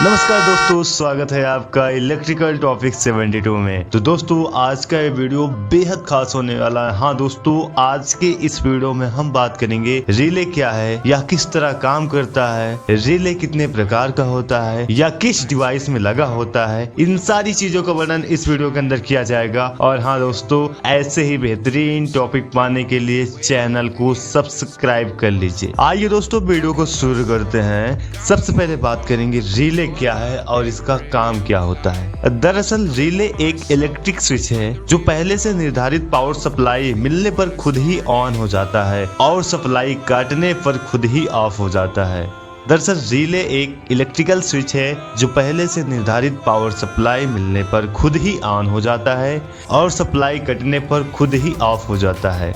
नमस्कार दोस्तों, स्वागत है आपका इलेक्ट्रिकल टॉपिक 72 में। तो दोस्तों आज का ये वीडियो बेहद खास होने वाला है। हाँ दोस्तों, आज के इस वीडियो में हम बात करेंगे रिले क्या है या किस तरह काम करता है, रिले कितने प्रकार का होता है या किस डिवाइस में लगा होता है। इन सारी चीजों का वर्णन इस वीडियो के अंदर किया जाएगा। और हाँ दोस्तों, ऐसे ही बेहतरीन टॉपिक पाने के लिए चैनल को सब्सक्राइब कर लीजिए। आइए दोस्तों वीडियो को शुरू करते हैं। सबसे पहले बात करेंगे रिले क्या है और इसका काम क्या होता है। दरअसल रिले एक इलेक्ट्रिक स्विच है जो पहले से निर्धारित पावर सप्लाई मिलने पर खुद ही ऑन हो जाता है और सप्लाई काटने पर खुद ही ऑफ हो जाता है। दरअसल रिले एक इलेक्ट्रिकल स्विच है जो पहले से निर्धारित पावर सप्लाई मिलने पर खुद ही ऑन हो जाता है और सप्लाई कटने पर खुद ही ऑफ हो जाता है।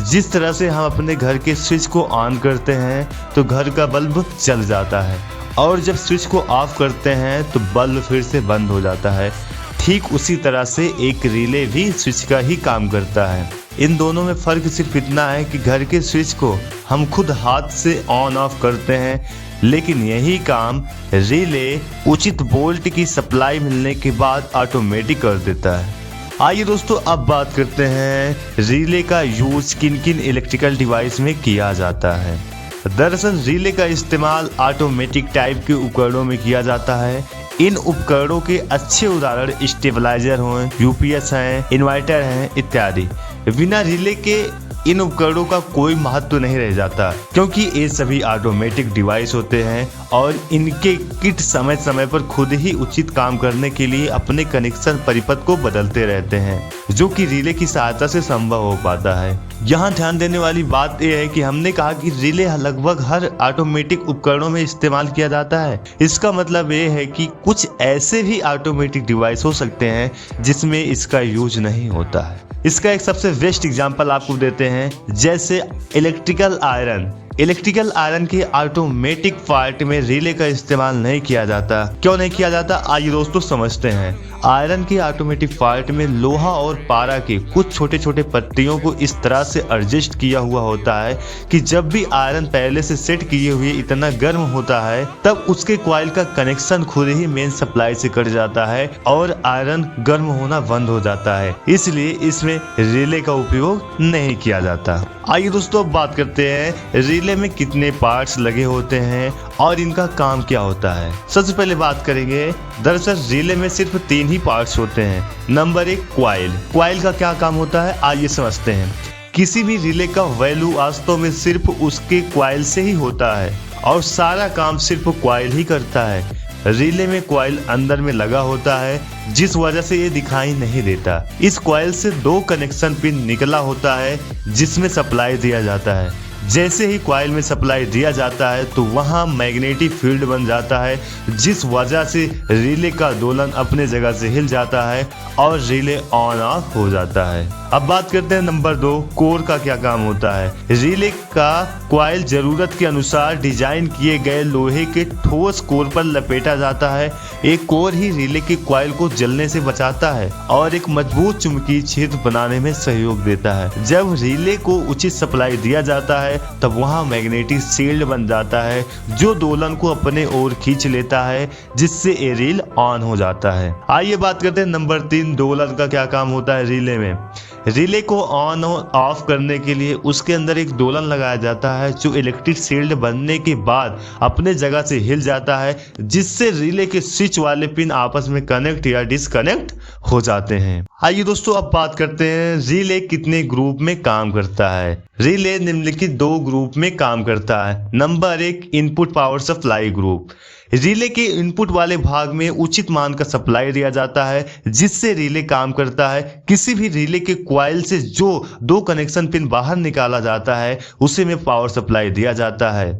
जिस तरह से हम अपने घर के स्विच को ऑन करते हैं तो घर का बल्ब जल जाता है और जब स्विच को ऑफ करते हैं तो बल्ब फिर से बंद हो जाता है। ठीक उसी तरह से एक रिले भी स्विच का ही काम करता है। इन दोनों में फर्क सिर्फ इतना है कि घर के स्विच को हम खुद हाथ से ऑन ऑफ करते हैं, लेकिन यही काम रिले उचित वोल्ट की सप्लाई मिलने के बाद ऑटोमेटिक कर देता है। आइए दोस्तों अब बात करते हैं रिले का यूज किन किन इलेक्ट्रिकल डिवाइस में किया जाता है। दरअसल रिले का इस्तेमाल ऑटोमेटिक टाइप के उपकरणों में किया जाता है। इन उपकरणों के अच्छे उदाहरण स्टेबलाइजर हैं, यूपीएस हैं, इन्वर्टर हैं इत्यादि। बिना रिले के इन उपकरणों का कोई महत्व नहीं रह जाता, क्योंकि ये सभी ऑटोमेटिक डिवाइस होते हैं और इनके किट समय समय पर खुद ही उचित काम करने के लिए अपने कनेक्शन परिपथ को बदलते रहते हैं, जो कि रिले की सहायता से संभव हो पाता है। यहाँ ध्यान देने वाली बात यह है कि हमने कहा कि रिले लगभग हर ऑटोमेटिक उपकरणों में इस्तेमाल किया जाता है। इसका मतलब ये है कि कुछ ऐसे भी ऑटोमेटिक डिवाइस हो सकते हैं जिसमें इसका यूज नहीं होता है। इसका एक सबसे बेस्ट एग्जांपल आपको देते हैं, जैसे इलेक्ट्रिकल आयरन। इलेक्ट्रिकल आयरन के ऑटोमेटिक पार्ट में रिले का इस्तेमाल नहीं किया जाता। क्यों नहीं किया जाता, आइए दोस्तों समझते हैं। आयरन के ऑटोमेटिक पार्ट में लोहा और पारा के कुछ छोटे छोटे पट्टियों को इस तरह से एडजस्ट किया हुआ होता है कि जब भी आयरन पहले से सेट किए हुए इतना गर्म होता है तब उसके कॉइल का कनेक्शन खुद ही मेन सप्लाई से कट जाता है और आयरन गर्म होना बंद हो जाता है। इसलिए इसमें रिले का उपयोग नहीं किया जाता। आइए दोस्तों अब बात करते हैं रिले में कितने पार्ट्स लगे होते हैं और इनका काम क्या होता है। सबसे पहले बात करेंगे, दरअसल रिले में सिर्फ 3 ही पार्ट्स होते हैं। Number 1 coil. कॉइल का क्या काम होता है आइए समझते हैं। किसी भी रिले का वैल्यू वास्तव में सिर्फ उसके कॉइल से ही होता है और सारा काम सिर्फ कॉइल ही करता है। रिले में कॉइल अंदर में लगा होता है, जिस वजह से ये दिखाई नहीं देता। इस कॉइल से 2 कनेक्शन पिन निकला होता है जिसमें सप्लाई दिया जाता है। जैसे ही कॉइल में सप्लाई दिया जाता है तो वहां मैग्नेटिक फील्ड बन जाता है, जिस वजह से रिले का दोलन अपने जगह से हिल जाता है और रिले ऑन ऑफ हो जाता है। अब बात करते हैं नंबर 2 कोर का क्या काम होता है। रिले का कॉइल जरूरत के अनुसार डिजाइन किए गए लोहे के ठोस कोर पर लपेटा जाता है। एक कोर ही रिले के कॉइल को जलने से बचाता है और एक मजबूत चुंबकीय क्षेत्र बनाने में सहयोग देता है। जब रिले को उचित सप्लाई दिया जाता है तब वहां मैग्नेटिक शील्ड बन जाता है जो दोलन को अपने ओर खींच लेता है, जिससे ये रील ऑन हो जाता है। आइए बात करते हैं नंबर 3 दोलन का क्या काम होता है रिले में। रिले को ऑन और ऑफ करने के लिए उसके अंदर एक दोलन लगाया जाता है जो इलेक्ट्रिक शील्ड बनने के बाद अपने जगह से हिल जाता है, जिससे रिले के स्विच वाले पिन आपस में कनेक्ट या डिसकनेक्ट हो जाते हैं। आइए दोस्तों अब बात करते हैं रिले कितने ग्रुप में काम करता है। रिले निम्नलिखित 2 ग्रुप में काम करता है। Number 1 input power supply group. Relay के इनपुट वाले भाग में उचित मान का सप्लाई दिया जाता है, जिससे रिले काम करता है। किसी भी रिले के कॉइल से जो 2 कनेक्शन पिन बाहर निकाला जाता है उसे में पावर सप्लाई दिया जाता है।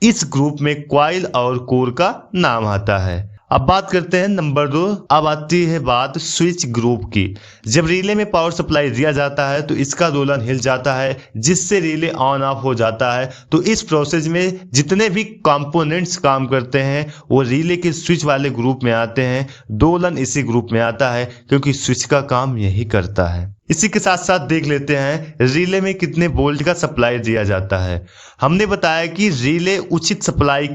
इस ग्रुप में कॉइल और कोर का नाम आता है। अब बात करते हैं नंबर 2। अब आती है बात स्विच ग्रुप की। जब रिले में पावर सप्लाई दिया जाता है तो इसका दोलन हिल जाता है, जिससे रिले ऑन ऑफ हो जाता है। तो इस प्रोसेस में जितने भी कंपोनेंट्स काम करते हैं वो रिले के स्विच वाले ग्रुप में आते हैं। दोलन इसी ग्रुप में आता है क्योंकि स्विच का काम यही करता है। इसी के साथ साथ देख लेते हैं रिले में कितने वोल्ट का सप्लाई दिया जाता है। हमने बताया कि रिले उचित सप्लाई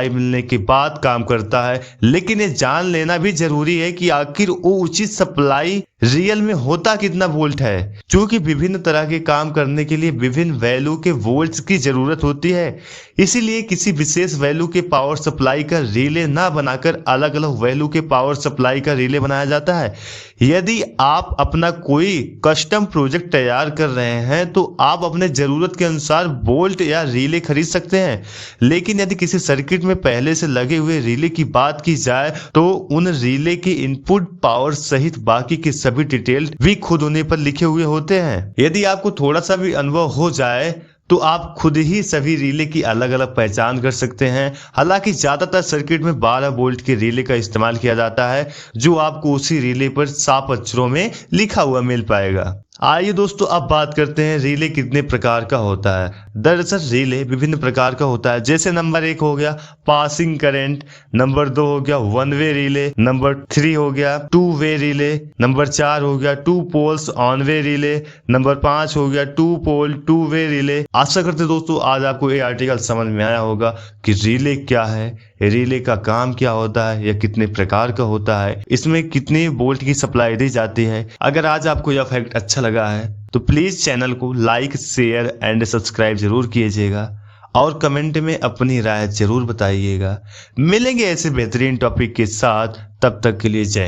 मिलने के बाद काम करता है, लेकिन ये जान लेना भी जरूरी है कि आखिर वो उचित सप्लाई रियल में होता कितना वोल्ट है, क्योंकि विभिन्न तरह के काम करने के लिए विभिन्न वैल्यू के वोल्ट्स की जरूरत होती है। इसीलिए किसी विशेष वैल्यू के पावर सप्लाई का रिले ना बनाकर अलग अलग वैल्यू के पावर सप्लाई का रिले बनाया जाता है। यदि आप अपना कोई कस्टम प्रोजेक्ट तैयार कर रहे हैं तो आप अपने जरूरत के अनुसार वोल्ट या रिले खरीद सकते हैं, लेकिन यदि किसी सर्किट में पहले से लगे हुए रिले की बात की जाए तो उन रिले के इनपुट पावर सहित बाकी के सभी डिटेल भी खुद उन्हीं पर लिखे हुए होते हैं। यदि आपको थोड़ा सा भी अनुभव हो जाए तो आप खुद ही सभी रिले की अलग अलग पहचान कर सकते हैं। हालांकि ज्यादातर सर्किट में 12 वोल्ट के रिले का इस्तेमाल किया जाता है, जो आपको उसी रिले पर साफ अक्षरों में लिखा हुआ मिल पाएगा। आइए दोस्तों अब बात करते हैं रिले कितने प्रकार का होता है। दरअसल रिले विभिन्न प्रकार का होता है, जैसे नंबर 1 हो गया पासिंग करंट, नंबर 2 हो गया 1 वे रिले, नंबर 3 हो गया 2 वे रिले, नंबर 4 हो गया 2 poles on way relay, number 5 हो गया 2 पोल 2 वे रिले। आशा करते दोस्तों आज आपको ये आर्टिकल समझ में आया होगा कि रिले क्या है, रिले का काम क्या होता है या कितने प्रकार का होता है, इसमें कितने वोल्ट की सप्लाई दी जाती है। अगर आज आपको यह फैक्ट अच्छा लगा है तो प्लीज चैनल को लाइक शेयर एंड सब्सक्राइब जरूर कीजिएगा और कमेंट में अपनी राय जरूर बताइएगा। मिलेंगे ऐसे बेहतरीन टॉपिक के साथ, तब तक के लिए जय।